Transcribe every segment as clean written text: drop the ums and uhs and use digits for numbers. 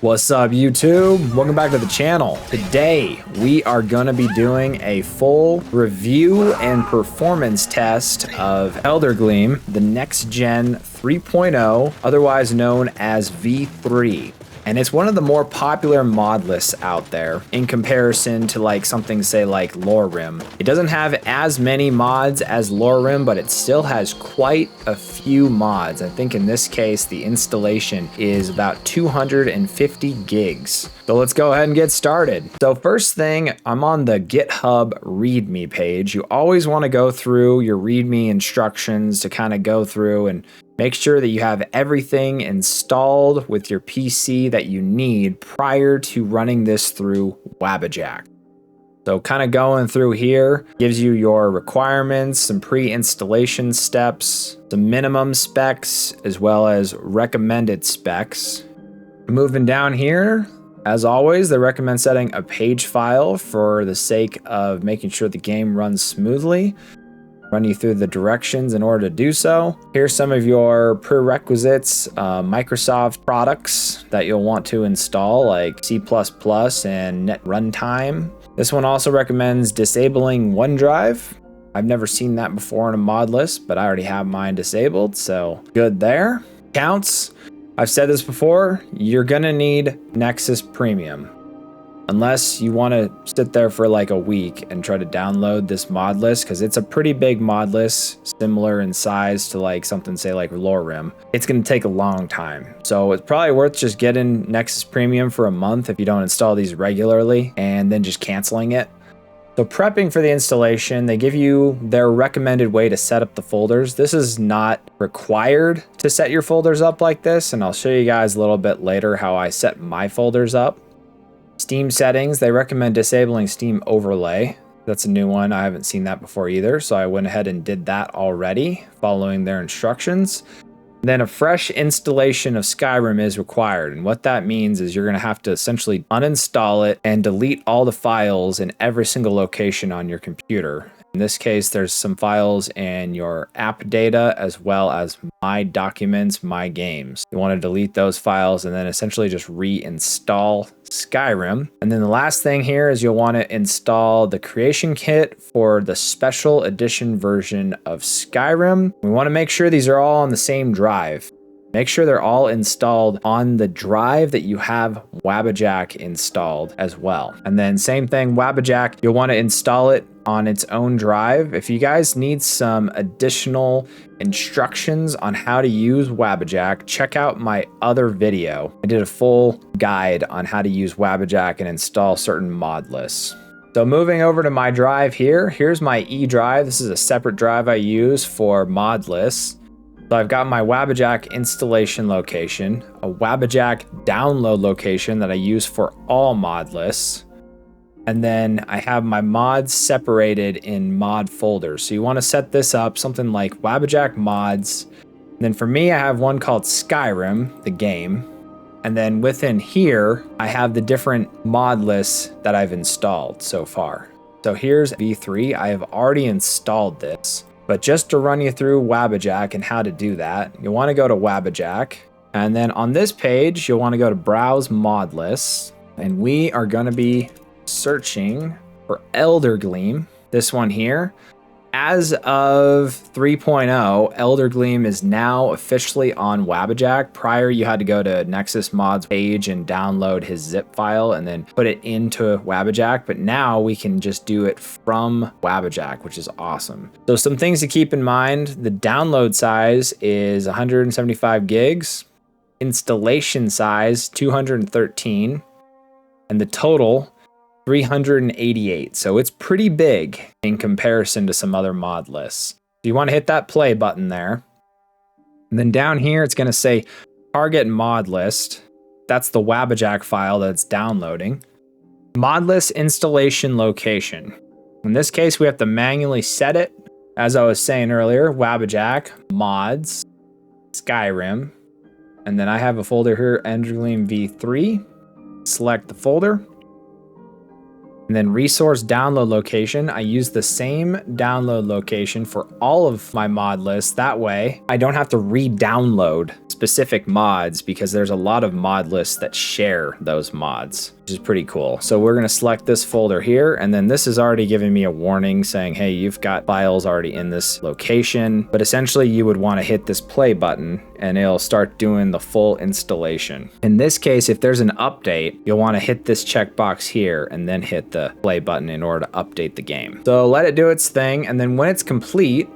What's up, YouTube? Welcome back to the channel. Today, we are going to be doing a full review and performance test of Eldergleam, the next gen 3.0, otherwise known as V3. And it's one of the more popular mod lists out there in comparison to like something, say, like LoreRim. It doesn't have as many mods as LoreRim, but it still has quite a few mods. I think in this case, the installation is about 250 gigs. So let's go ahead and get started. So first thing, I'm on the GitHub README page. You always want to go through your README instructions to kind of go through and make sure that you have everything installed with your PC that you need prior to running this through Wabbajack. So kind of going through here gives you your requirements, some pre-installation steps, some minimum specs, as well as recommended specs. Moving down here, as always, they recommend setting a page file for the sake of making sure the game runs smoothly. Run you through the directions in order to do so. Here's some of your prerequisites, Microsoft products that you'll want to install, like C++ and Net Runtime. This one also recommends disabling OneDrive. I've never seen that before in a mod list, but I already have mine disabled, so good there. Counts. I've said this before, you're gonna need Nexus Premium. Unless you want to sit there for like a week and try to download this mod list, because it's a pretty big mod list, similar in size to like something, say, like LoreRim. It's going to take a long time. So it's probably worth just getting Nexus Premium for a month if you don't install these regularly, and then just canceling it. So prepping for the installation, they give you their recommended way to set up the folders. This is not required to set your folders up like this, and I'll show you guys a little bit later how I set my folders up. Steam settings, they recommend disabling Steam overlay. That's a new one. I haven't seen that before either, so I went ahead and did that already, following their instructions. Then a fresh installation of Skyrim is required, and what that means is you're going to have to essentially uninstall it and delete all the files in every single location on your computer. In this case, there's some files in your app data as well as my documents, my games. You want to delete those files and then essentially just reinstall Skyrim. And then the last thing here is you'll want to install the creation kit for the special edition version of Skyrim. We want to make sure these are all on the same drive. Make sure they're all installed on the drive that you have Wabbajack installed as well. And then same thing, Wabbajack, you'll want to install it on its own drive. If you guys need some additional instructions on how to use Wabbajack, check out my other video. I did a full guide on how to use Wabbajack and install certain mod lists. So moving over to my drive here, here's my E drive. This is a separate drive I use for mod lists. So I've got my Wabbajack installation location, a Wabbajack download location that I use for all mod lists, and then I have my mods separated in mod folders. So you want to set this up, something like Wabbajack mods. And then for me, I have one called Skyrim, the game. And then within here, I have the different mod lists that I've installed so far. So here's V3. I have already installed this. But just to run you through Wabbajack and how to do that, you'll want to go to Wabbajack. And then on this page, you'll want to go to Browse Mod Lists. And we are going to be searching for Eldergleam, this one here. As of 3.0, Eldergleam is now officially on Wabbajack. Prior, you had to go to Nexus Mod's page and download his zip file and then put it into Wabbajack. But now we can just do it from Wabbajack, which is awesome. So some things to keep in mind. The download size is 175 gigs. Installation size, 213. And the total, 388. So it's pretty big in comparison to some other mod lists. So you want to hit that play button there. And then down here, it's going to say target mod list. That's the Wabbajack file that's downloading. Mod list installation location. In this case, we have to manually set it. As I was saying earlier, Wabbajack, mods, Skyrim. And then I have a folder here, Eldergleam V3. Select the folder. And then resource download location, I use the same download location for all of my mod lists. That way, I don't have to re-download specific mods because there's a lot of mod lists that share those mods, which is pretty cool. So we're going to select this folder here, and then this is already giving me a warning saying, hey, you've got files already in this location. But essentially you would want to hit this play button and it'll start doing the full installation. In this case, if there's an update, you'll want to hit this checkbox here and then hit the play button in order to update the game. So let it do its thing, and then when it's complete,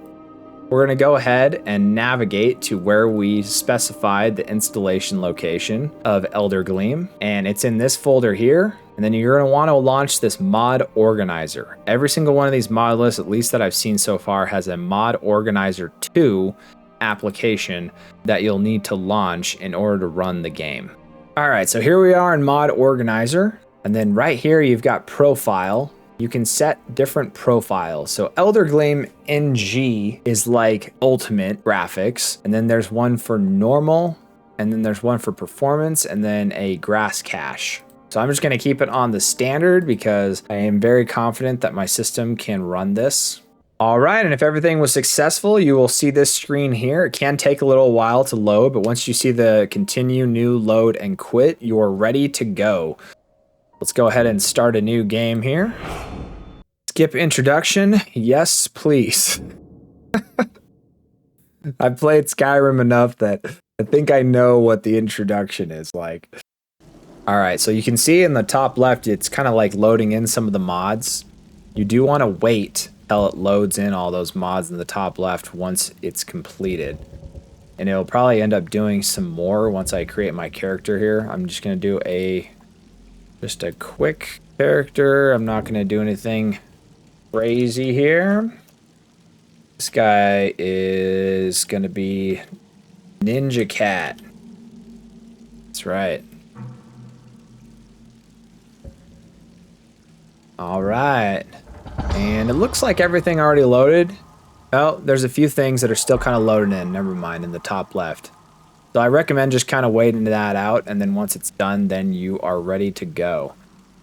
we're going to go ahead and navigate to where we specified the installation location of Eldergleam, and it's in this folder here. And then you're going to want to launch this mod organizer. Every single one of these mod lists, at least that I've seen so far, has a mod organizer 2 application that you'll need to launch in order to run the game. All right, so here we are in mod organizer, and then right here you've got profile. You can set different profiles. So Eldergleam NG is like ultimate graphics, and then there's one for normal, and then there's one for performance, and then a grass cache. So I'm just going to keep it on the standard because I am very confident that my system can run this. All right, and if everything was successful, you will see this screen here. It can take a little while to load, but once you see the continue, new, load, and quit, you are ready to go. Let's go ahead and start a new game here. Skip introduction. Yes, please. I've played Skyrim enough that I think I know what the introduction is like. All right, so you can see in the top left, it's kind of like loading in some of the mods. You do want to wait till it loads in all those mods in the top left once it's completed. And it'll probably end up doing some more once I create my character here. I'm just going to do just a quick character. I'm not going to do anything crazy here. This guy is going to be Ninja Cat. That's right. All right. And it looks like everything already loaded. Oh, there's a few things that are still kind of loading in. Never mind, in the top left. So I recommend just kind of waiting that out, and then once it's done, then you are ready to go.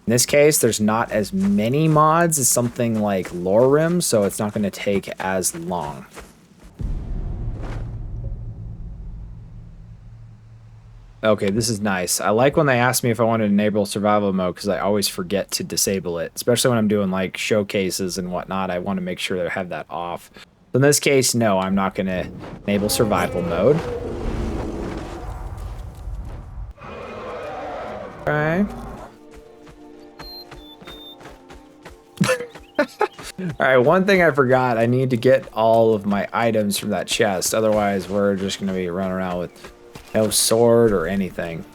In this case, there's not as many mods as something like LoreRim, so it's not going to take as long. Okay, this is nice. I like when they ask me if I want to enable survival mode because I always forget to disable it, especially when I'm doing like showcases and whatnot. I want to make sure they have that off. So in this case, no, I'm not going to enable survival mode. Okay. Alright, one thing I forgot, I need to get all of my items from that chest. Otherwise, we're just going to be running around with no sword or anything.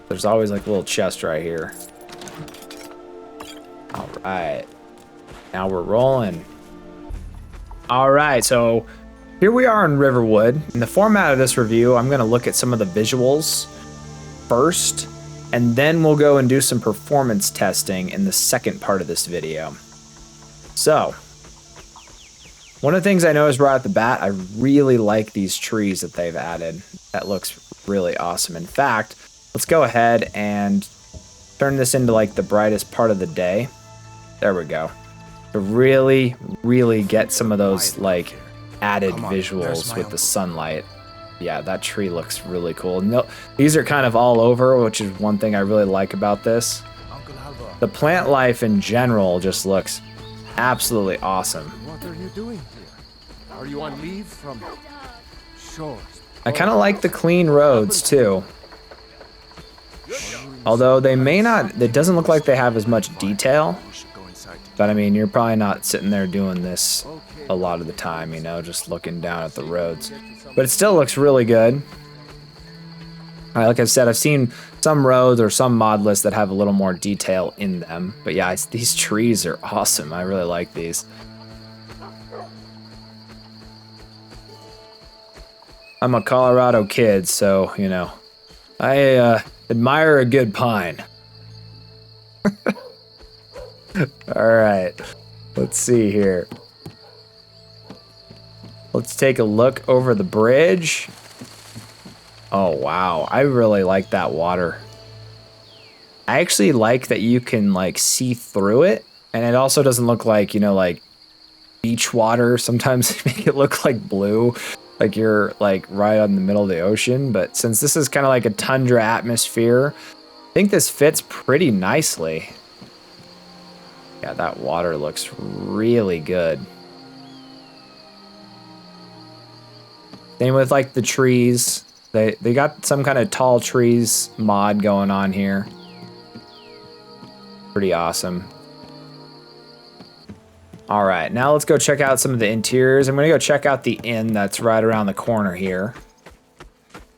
There's always like a little chest right here. Alright. Now we're rolling. Alright, so here we are in Riverwood. In the format of this review, I'm going to look at some of the visuals first, and then we'll go and do some performance testing in the second part of this video. So, one of the things I noticed right off the bat, I really like these trees that they've added. That looks really awesome. In fact, let's go ahead and turn this into like the brightest part of the day. There we go. To really, really get some of those like added visuals with the sunlight. Yeah, that tree looks really cool. No, these are kind of all over, which is one thing I really like about this. The plant life in general just looks absolutely awesome. What are you doing here? Are you on leave from shores? I kind of like the clean roads too. Although they may not, it doesn't look like they have as much detail. But I mean, you're probably not sitting there doing this a lot of the time, you know, just looking down at the roads. But it still looks really good. Like I said, I've seen some roads or some mod lists that have a little more detail in them. But yeah, these trees are awesome. I really like these. I'm a Colorado kid, so, you know, I admire a good pine. All right, let's see here. Let's take a look over the bridge. Oh, wow. I really like that water. I actually like that you can, like, see through it. And it also doesn't look like, you know, like beach water. Sometimes they make it look like blue. like you're like right on the middle of the ocean. But since this is kind of like a tundra atmosphere, I think this fits pretty nicely. Yeah, that water looks really good. Same with like the trees. They got some kind of tall trees mod going on here. Pretty awesome. All right, now let's go check out some of the interiors. I'm gonna go check out the inn that's right around the corner here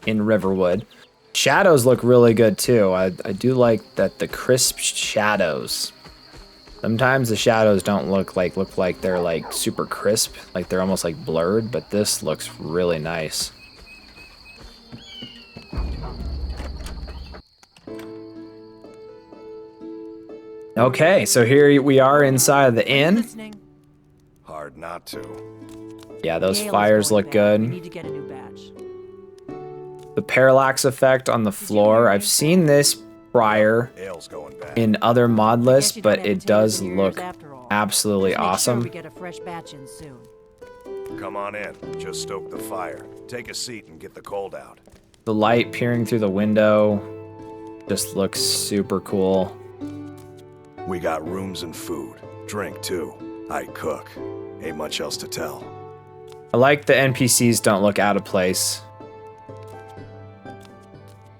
in Riverwood. Shadows look really good too. I do like that the crisp shadows. Sometimes the shadows don't look like they're like super crisp, like they're almost like blurred, but this looks really nice. Okay, so here we are inside of the inn. Hard not to. Yeah, those fires look good. We need to get a new badge. The parallax effect on the floor. I've seen this prior Ale's going bad. in other mod lists, Guess you but don't have it to take does it look after all. absolutely Just make awesome. Sure we get a fresh batch in soon. Come on in. Just stoke the fire. Take a seat and get the cold out. The light peering through the window just looks super cool. We got rooms and food. Drink, too. I cook. Ain't much else to tell. I like the NPCs don't look out of place.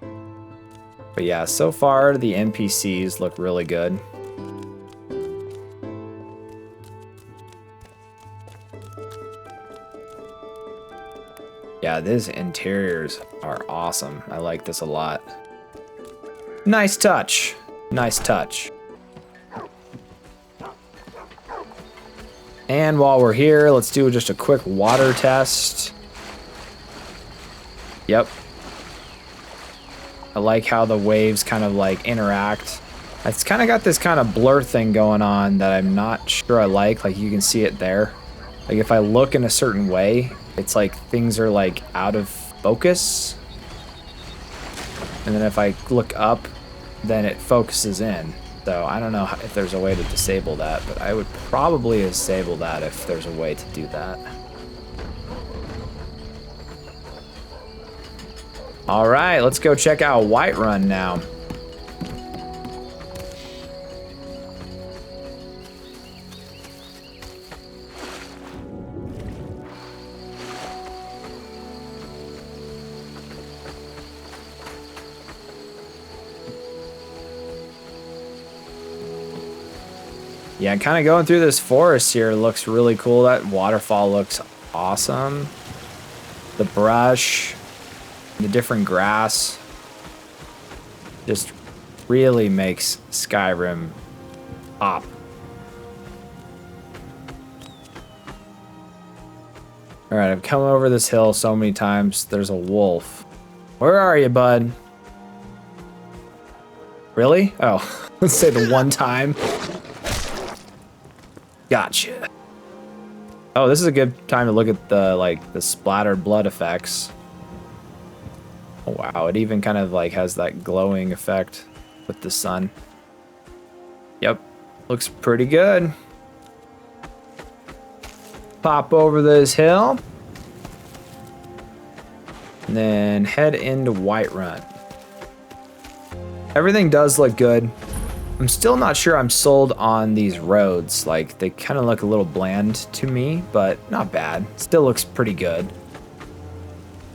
But yeah, so far the NPCs look really good. Yeah, these interiors are awesome. I like this a lot. Nice touch. Nice touch. And while we're here, let's do just a quick water test. Yep. I like how the waves kind of like interact. It's kind of got this kind of blur thing going on that I'm not sure I like. Like you can see it there. Like if I look in a certain way, it's like things are like out of focus. And then if I look up, then it focuses in. So I don't know if there's a way to disable that, but I would probably disable that if there's a way to do that. All right, let's go check out Whiterun now. Yeah, kind of going through this forest here looks really cool. That waterfall looks awesome. The brush, the different grass, just really makes Skyrim pop. All right, I've come over this hill so many times. There's a wolf. Where are you, bud? Really? Oh, let's say the one time. Gotcha. Oh, this is a good time to look at the splattered blood effects. Oh, wow, it even kind of like has that glowing effect with the sun. Yep, looks pretty good. Pop over this hill. And then head into Whiterun. Everything does look good. I'm still not sure I'm sold on these roads. Like, they kind of look a little bland to me, but not bad. Still looks pretty good.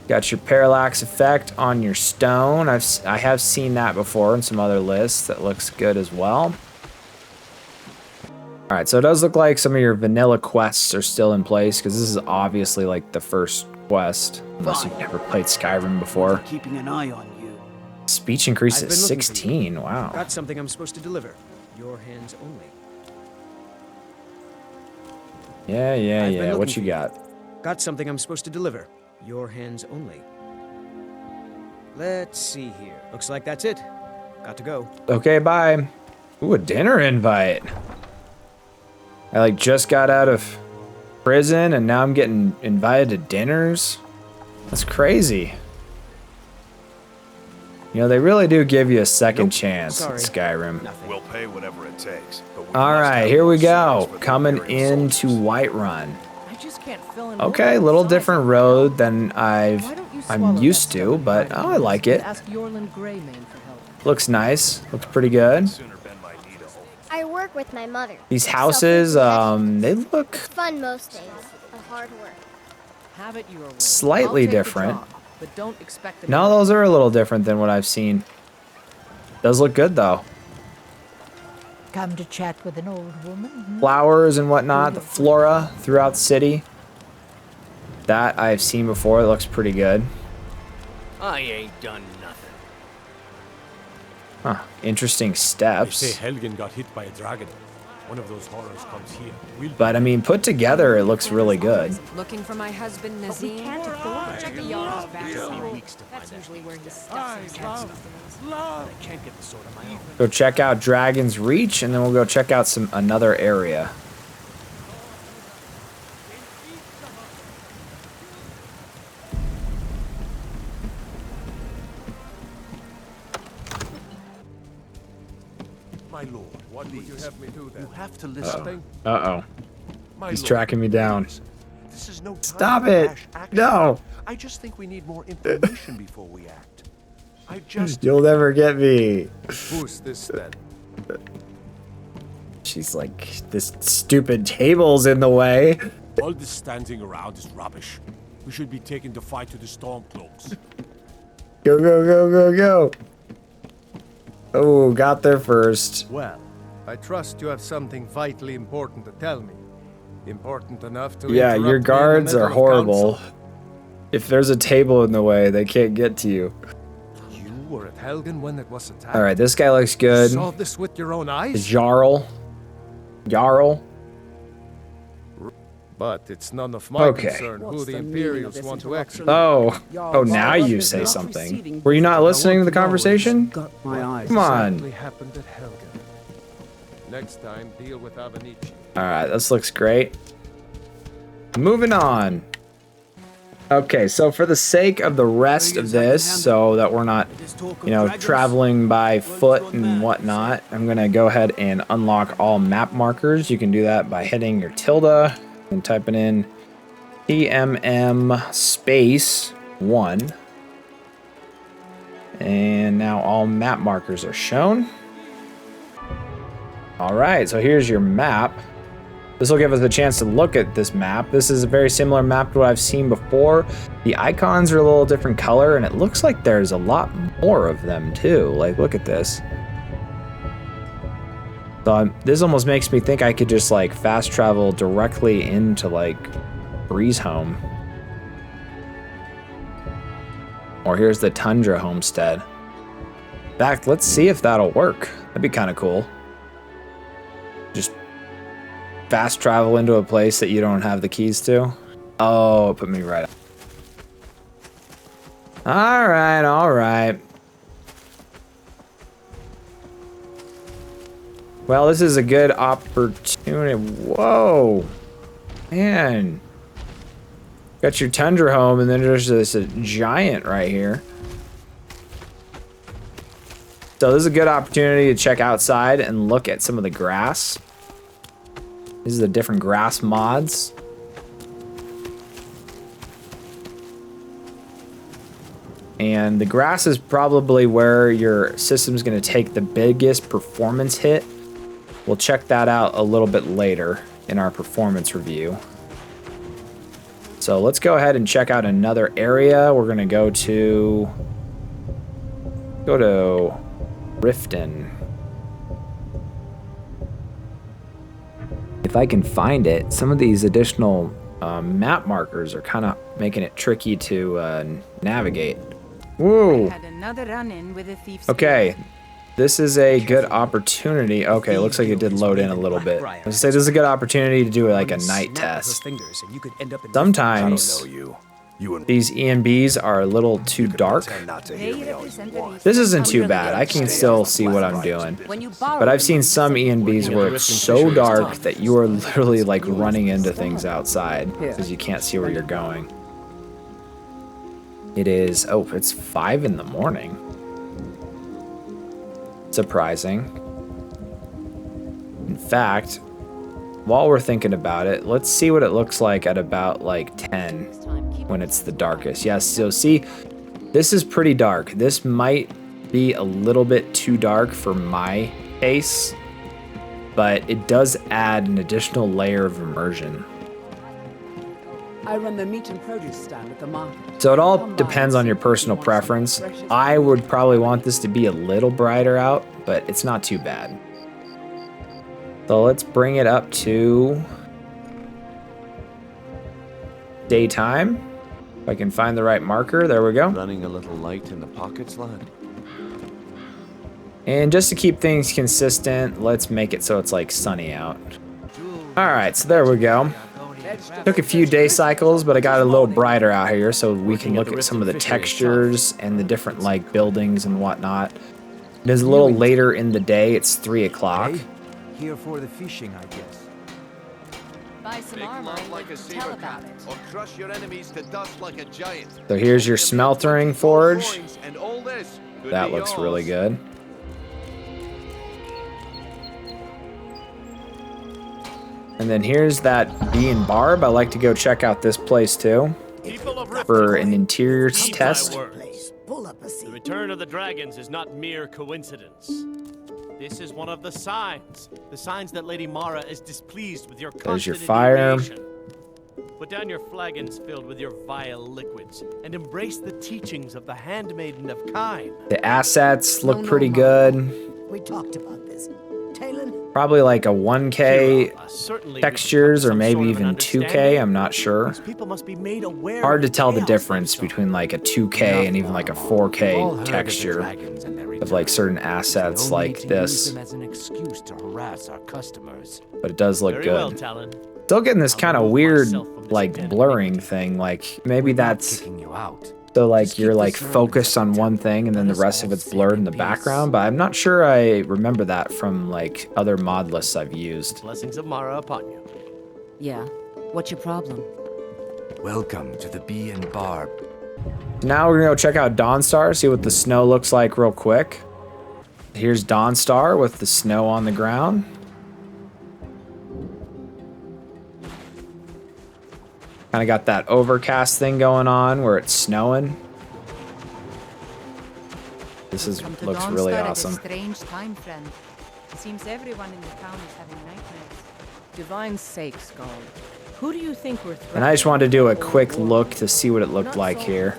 Got your parallax effect on your stone. I have seen that before in some other lists. That looks good as well. All right, so it does look like some of your vanilla quests are still in place, because this is obviously like the first quest, unless you've never played Skyrim before. Keeping an eye on you. Speech increase I've at been looking for you. 16. Wow. Got something I'm supposed to deliver. Your hands only. Yeah, I've been yeah. looking What for you you. got? Got something I'm supposed to deliver. Your hands only. Let's see here. Looks like that's it. Got to go. Okay, bye. Ooh, a dinner invite. I like just got out of prison and now I'm getting invited to dinners. That's crazy. You know, they really do give you a second Nope, chance in sorry. Skyrim. Nothing. We'll pay whatever it takes. But we All must right, have here we those go. swords for the Coming Imperial into soldiers. Whiterun. I just can't fill in Okay, a more little size. different road than Why don't you I'm swallow used that to, stubborn but pride of I yours like and it. Ask Yorland Greymane for help. Looks nice. Looks pretty good. I work with my mother. These houses, they look It's fun most days, but hard work. Have it your way. slightly I'll take the different. job, but don't expect the No, those are a little different than what I've seen. Does look good though. Come to chat with an old woman? Flowers and whatnot, the flora throughout the city. That I've seen before. It looks pretty good. I ain't done nothing. Huh. Interesting They say steps. Helgen got hit by a dragon. One of those horrors comes here. We'll But I mean, put together, it looks really good. Looking for my husband Nazim? Check the Jarl's back home. That's usually where he stuffs his head stuff. I can't get the sword on my own. Go check out Dragon's Reach, and then we'll go check out another area. My lord, what would you have me do then? You have to listen. Uh-oh. My He's lord, tracking me down. This is no time Stop for it! rash action. No! I just think we need more information before we act. I just... You'll never get me. Who's this then? She's like, this stupid table's in the way. All this standing around is rubbish. We should be taking the fight to the Stormcloaks. Go, go, go, go, go. Oh, got there first. Well, I trust you have something vitally important to tell me. Important enough to Yeah, interrupt your me in the guards middle are of horrible. council? If there's a table in the way, they can't get to you. You were at Helgen when it was attacked. All right, this guy looks good. Saw this with your own The eyes? Jarl. Jarl. But it's none of my Okay. concern who What's the the meaning of Imperials this want to interruption? execute. Oh, now you say something. Were you not listening to the conversation? Got my eyes. Come on. Exactly happened at Helgen. Next time, deal with Avenici. All right, this looks great. Moving on. Okay, so for the sake of the rest of this, so that we're not, you know, traveling by foot and whatnot, I'm gonna go ahead and unlock all map markers. You can do that by hitting your tilde and typing in TMM space 1. And now all map markers are shown. All right, so here's your map. This will give us a chance to look at this map. This is a very similar map to what I've seen before. The icons are a little different color, and it looks like there's a lot more of them too. Like, look at this. So this almost makes me think I could just like fast travel directly into like Breeze Home. Or here's the Tundra Homestead. In fact, let's see if that'll work. That'd be kind of cool. Just fast travel into a place that you don't have the keys to. Oh, it put me right. All right, all right. Well, this is a good opportunity. Whoa, man. Got your Tundra home, and then there's this giant right here. So this is a good opportunity to check outside and look at some of the grass. These are the different grass mods. And the grass is probably where your system's going to take the biggest performance hit. We'll check that out a little bit later in our performance review. So let's go ahead and check out another area. We're going to go to Riften. If I can find it, some of these additional map markers are kind of making it tricky to navigate. Whoa. Had another run-in with a thief's Okay, this is a good opportunity. Okay, it looks like it did load in a little bit. I was gonna say this is a good opportunity to do like a night test. Fingers and you could end up in Sometimes You and these EMBs are a little too dark. pretend not to They hear me all represent you the want. This isn't too bad. I can still see what I'm doing. When you borrow But I've seen some EMBs where it's so dark that you are literally like running into things outside because you can't see where you're going. It is, oh, it's 5 in the morning. Surprising. In fact, while we're thinking about it, let's see what it looks like at about like 10 when it's the darkest. Yes, so see, this is pretty dark. This might be a little bit too dark for my taste, but it does add an additional layer of immersion. I run the meat and produce stand at the market. So it all depends on your personal preference. I would probably want this to be a little brighter out, but it's not too bad. So let's bring it up to daytime. If I can find the right marker, there we go. Running a little light in the pockets, lad. And just to keep things consistent, let's make it so it's like sunny out. All right, so there we go. Took a few day cycles, but I got it a little brighter out here so we can look at some of the textures and the different like buildings and whatnot. It is a little later in the day. It's 3 o'clock. Here for the fishing, I guess. Buy some armor and tell about it. Or crush your enemies to dust like a giant. So here's your smeltering forge. That looks really good. And then here's that bee and barb. I like to go check out this place too for an interiors test. The return of the dragons is not mere coincidence. This is one of the signs that Lady Mara is displeased with your constant There's your fire. indignation. Put down your flagons filled with your vile liquids and embrace the teachings of the handmaiden of Kine. The assets look pretty good. We talked about this. Talon? Probably like a 1K textures or maybe even 2K, I'm not sure. Hard to tell the difference between like a 2K and even like a 4K texture of like certain assets like this. But it does look good. Still getting this kind of weird like blurring thing, like maybe that's so like you're like focused on one thing and then the rest of it's blurred in the background, but I'm not sure I remember that from like other mod lists I've used. Blessings of Mara upon you. Yeah. What's your problem? Welcome to the Bee and Barb. Now we're gonna go check out Dawnstar, see what the snow looks like real quick. Here's Dawnstar with the snow on the ground. Kind of got that overcast thing going on where it's snowing. This looks really awesome. Strange time, friend. It seems everyone in the town is having nightmares. Divine sake, Scald. Who do you think we're And I just wanted to do a quick look to see what it looked like here.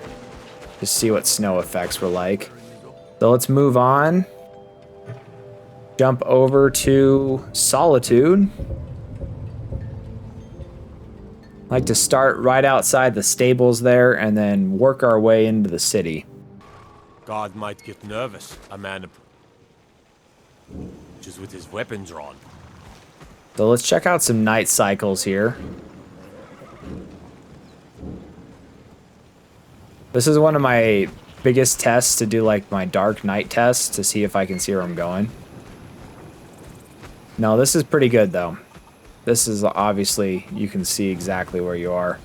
Just see what snow effects were like. So let's move on. Jump over to Solitude. Like to start right outside the stables there and then work our way into the city. God might get nervous, a man just with his weapon drawn. So let's check out some night cycles here. This is one of my biggest tests to do like my dark night test to see if I can see where I'm going. No, this is pretty good though. This is obviously, you can see exactly where you are.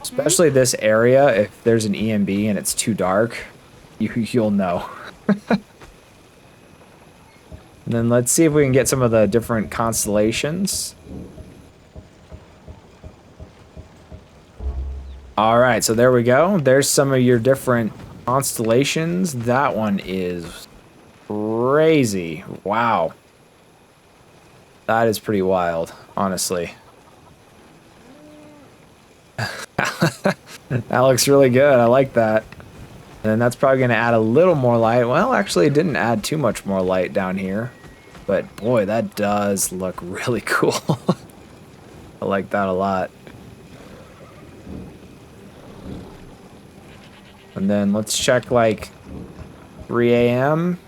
Especially this area, if there's an EMB and it's too dark, you'll know. And then let's see if we can get some of the different constellations. All right, so there we go. There's some of your different constellations. That one is crazy. Wow. That is pretty wild, honestly. That looks really good. I like that. And then that's probably going to add a little more light. Well, actually, it didn't add too much more light down here. But boy, that does look really cool. I like that a lot. And then let's check like 3 a.m.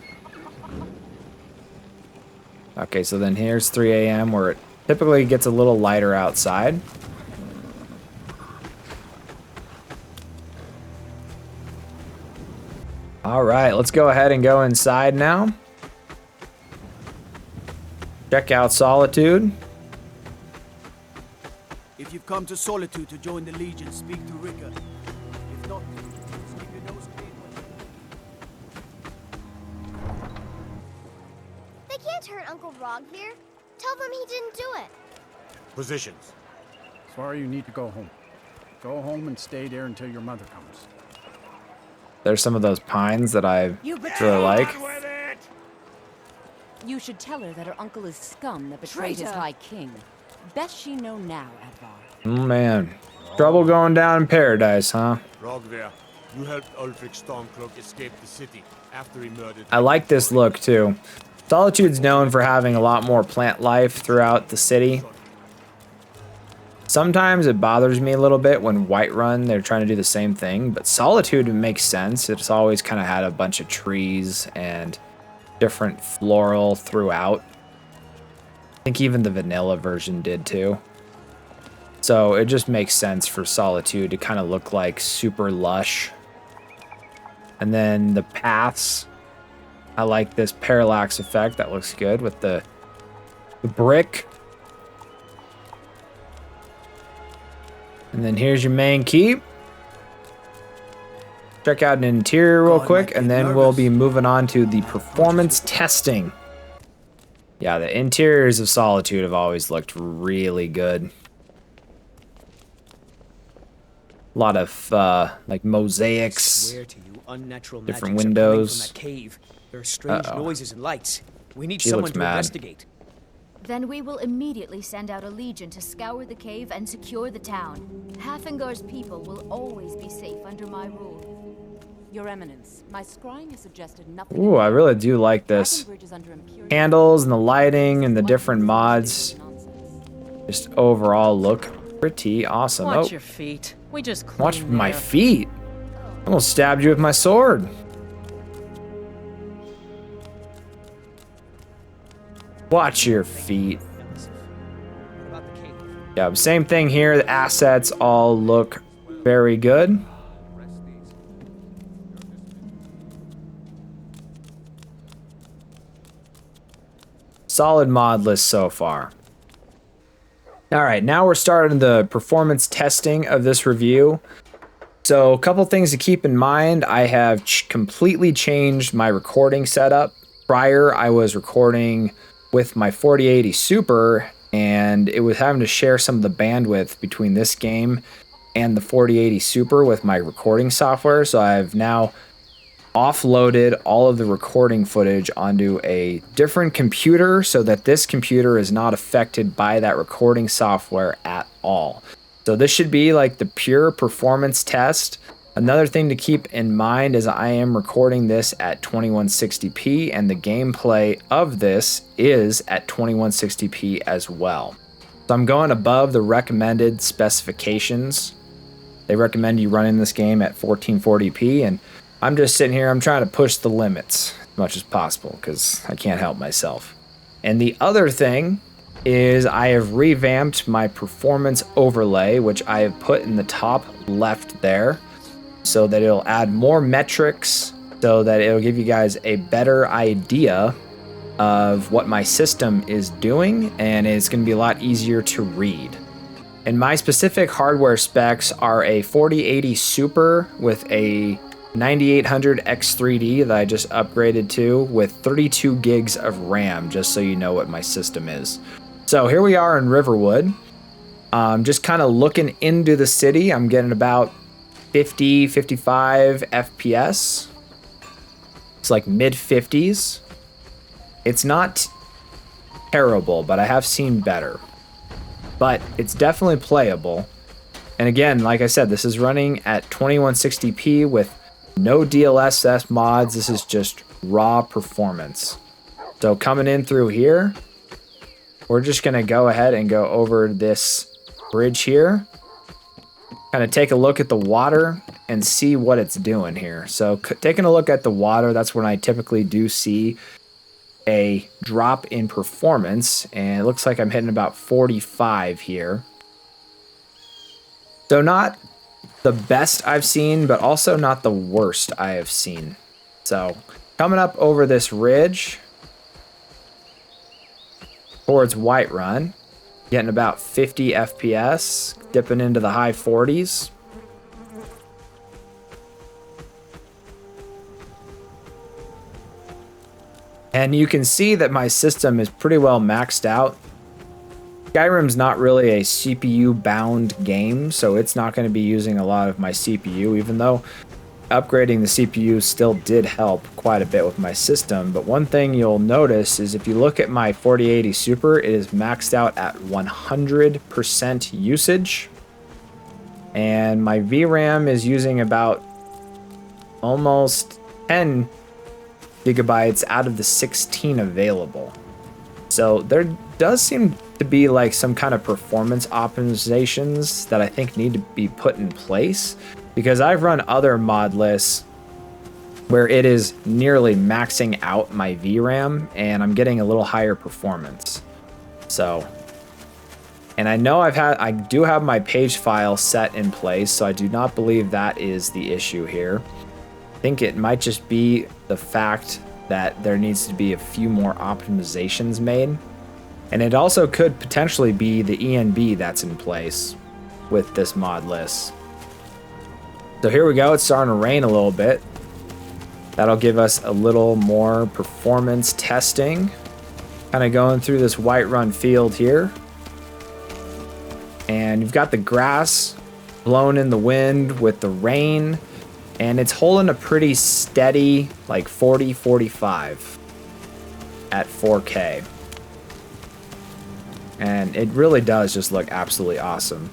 Okay, so then here's 3 a.m. where it typically gets a little lighter outside. All right, let's go ahead and go inside now. Check out Solitude. If you've come to Solitude to join the Legion, speak to Ricker. If not, just keep your nose clean. They can't hurt Uncle Rog here. Tell them he didn't do it. Positions. Sorry, you need to go home. Go home and stay there until your mother comes. There's some of those pines that I really like. You should tell her that her uncle is scum that betrayed his high king. Best she know now, Advar. Oh man. Trouble going down in paradise, huh? Rogver, you helped Ulfric Stormcloak escape the city after he murdered... I like this look too. Solitude's known for having a lot more plant life throughout the city. Sometimes it bothers me a little bit when Whiterun, they're trying to do the same thing, but Solitude makes sense. It's always kind of had a bunch of trees and different floral throughout. I think even the vanilla version did too. So it just makes sense for Solitude to kind of look like super lush. And then the paths, I like this parallax effect. That looks good with the brick. And then here's your main keep. Check out an interior real quick, and then we'll be moving on to the performance testing. Yeah, the interiors of Solitude have always looked really good. A lot of like mosaics, different windows. Cave. There are strange noises and lights. We need She someone looks to mad. investigate. Then we will immediately send out a legion to scour the cave and secure the town. Halfingar's people will always be safe under my rule. Your Eminence, my scrying has suggested nothing. Ooh, I really do like this. Candles and the lighting and the different mods just overall look pretty awesome. Watch your feet. We just cleaned Watch my there. feet. I almost stabbed you with my sword. Watch your feet. Yeah, same thing here. The assets all look very good. Solid mod list so far. All right, now we're starting the performance testing of this review. So a couple things to keep in mind. I have completely changed my recording setup. Prior, I was recording with my 4080 Super, and it was having to share some of the bandwidth between this game and the 4080 Super with my recording software. So I've now offloaded all of the recording footage onto a different computer so that this computer is not affected by that recording software at all. So this should be like the pure performance test. Another thing to keep in mind is I am recording this at 2160p, and the gameplay of this is at 2160p as well. So I'm going above the recommended specifications. They recommend you running this game at 1440p, and I'm just sitting here, I'm trying to push the limits as much as possible because I can't help myself. And the other thing is I have revamped my performance overlay, which I have put in the top left there, so that it'll add more metrics, so that it'll give you guys a better idea of what my system is doing, and it's going to be a lot easier to read. And my specific hardware specs are a 4080 Super with a 9800 X3D that I just upgraded to with 32 gigs of RAM, just so you know what my system is. So here we are in Riverwood. Just kind of looking into the city. I'm getting about 50, 55 FPS. It's like mid 50s. It's not terrible, but I have seen better. But it's definitely playable. And again, like I said, this is running at 2160p with no DLSS mods. This is just raw performance. So coming in through here, we're just gonna go ahead and go over this bridge here. Kind of take a look at the water and see what it's doing here. So taking a look at the water, that's when I typically do see a drop in performance, and it looks like I'm hitting about 45 here. So not the best I've seen, but also not the worst I have seen. So coming up over this ridge towards Whiterun, getting about 50 FPS, dipping into the high 40s. And you can see that my system is pretty well maxed out. Skyrim's not really a CPU-bound game, so it's not going to be using a lot of my CPU, even though upgrading the CPU still did help quite a bit with my system. But one thing you'll notice is if you look at my 4080 Super, it is maxed out at 100% usage. And my VRAM is using about almost 10 gigabytes out of the 16 available. So there does seem to be like some kind of performance optimizations that I think need to be put in place, because I've run other mod lists where it is nearly maxing out my VRAM and I'm getting a little higher performance. So, and I know I do have my page file set in place, so I do not believe that is the issue here. I think it might just be the fact that there needs to be a few more optimizations made. And it also could potentially be the ENB that's in place with this mod list. So here we go, it's starting to rain a little bit. That'll give us a little more performance testing. Kind of going through this Whiterun field here. And you've got the grass blown in the wind with the rain. And it's holding a pretty steady, like 40, 45 at 4K. And it really does just look absolutely awesome.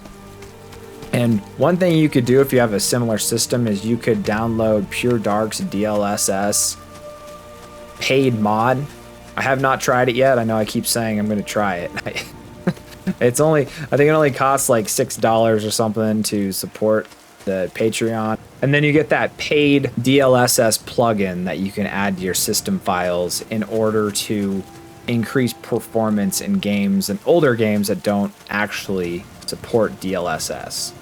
And one thing you could do if you have a similar system is you could download Pure Dark's DLSS paid mod. I have not tried it yet. I know I keep saying I'm going to try it. It's only, I think it only costs like $6 or something to support the Patreon. And then you get that paid DLSS plugin that you can add to your system files in order to increase performance in games and older games that don't actually support DLSS.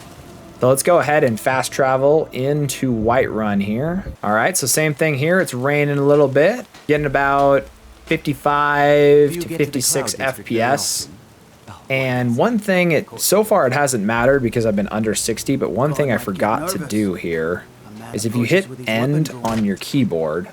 So let's go ahead and fast travel into Whiterun here. All right, so same thing here. It's raining a little bit, getting about 55 to 56 FPS. And one thing, so far it hasn't mattered because I've been under 60, but one thing I forgot to do here is if you hit end on your keyboard,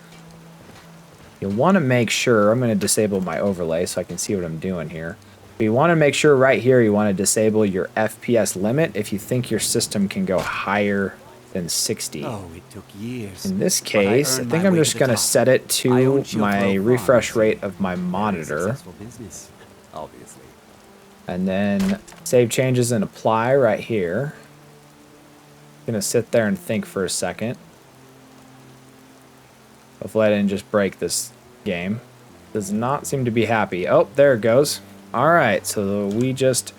you'll want to make sure, I'm going to disable my overlay so I can see what I'm doing here. But you want to make sure right here you want to disable your FPS limit if you think your system can go higher than 60. Oh, it took years. In this case, I think I'm just going to set it to my refresh rate of my monitor. Obviously. And then save changes and apply right here. Gonna sit there and think for a second. Hopefully I didn't just break this game. Does not seem to be happy. Oh, there it goes. Alright, so we just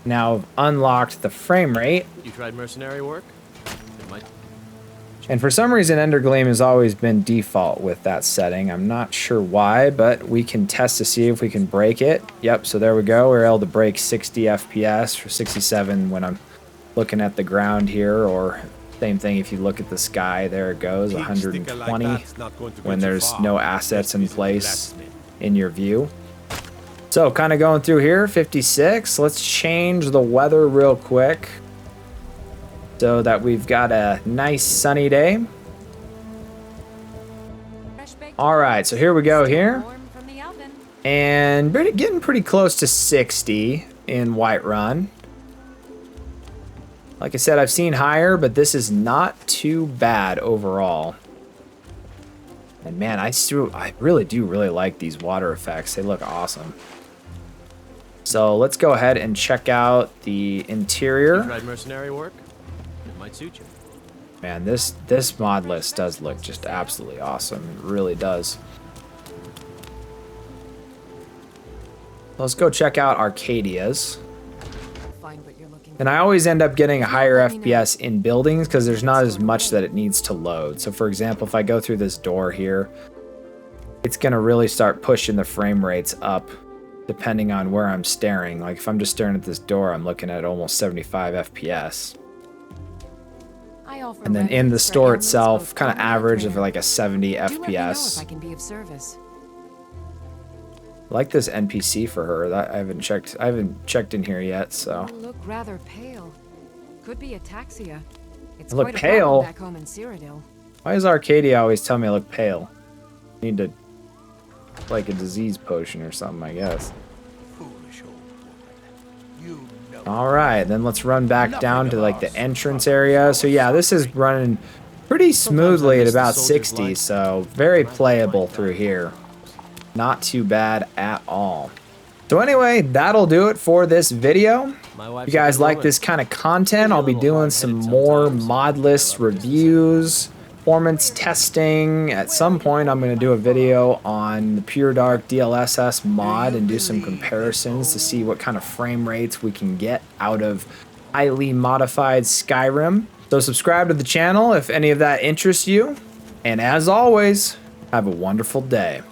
now unlocked the frame rate. You tried mercenary work? It might... And for some reason Eldergleam has always been default with that setting. I'm not sure why, but we can test to see if we can break it. Yep, so there we go. We're able to break 60 FPS or 67 when I'm looking at the ground here, or same thing if you look at the sky, there it goes, 120 when there's no assets in place in your view. So kind of going through here, 56. Let's change the weather real quick so that we've got a nice sunny day. All right, so here we go here. And getting pretty close to 60 in Whiterun. Like I said, I've seen higher, but this is not too bad overall. And man, I really do like these water effects. They look awesome. So let's go ahead and check out the interior. You tried mercenary work? It might suit you. Man, this mod list does look just absolutely awesome. It really does. Let's go check out Arcadia's. And I always end up getting a higher FPS in buildings because there's not as much that it needs to load. So for example, if I go through this door here, it's gonna really start pushing the frame rates up depending on where I'm staring. Like if I'm just staring at this door, I'm looking at almost 75 FPS. And then in the store itself, kind of average of like a 70 FPS. I like this NPC for her. That I haven't checked in here yet, so. You look rather pale. Could be ataxia. It's I look quite a pale. problem back home in Cyrodiil. Why does Arcadia always tell me I look pale? Need to like a disease potion or something, I guess. Foolish old woman. All right, then let's run back down to like the entrance area. So yeah, this is running pretty smoothly at about 60, so very playable through here. Not too bad at all. So anyway, that'll do it for this video. If you guys like this kind of content, I'll be doing some more Modlist reviews, performance testing. At some point, I'm going to do a video on the Pure Dark DLSS mod and do some comparisons to see what kind of frame rates we can get out of highly modified Skyrim. So subscribe to the channel if any of that interests you. And as always, have a wonderful day.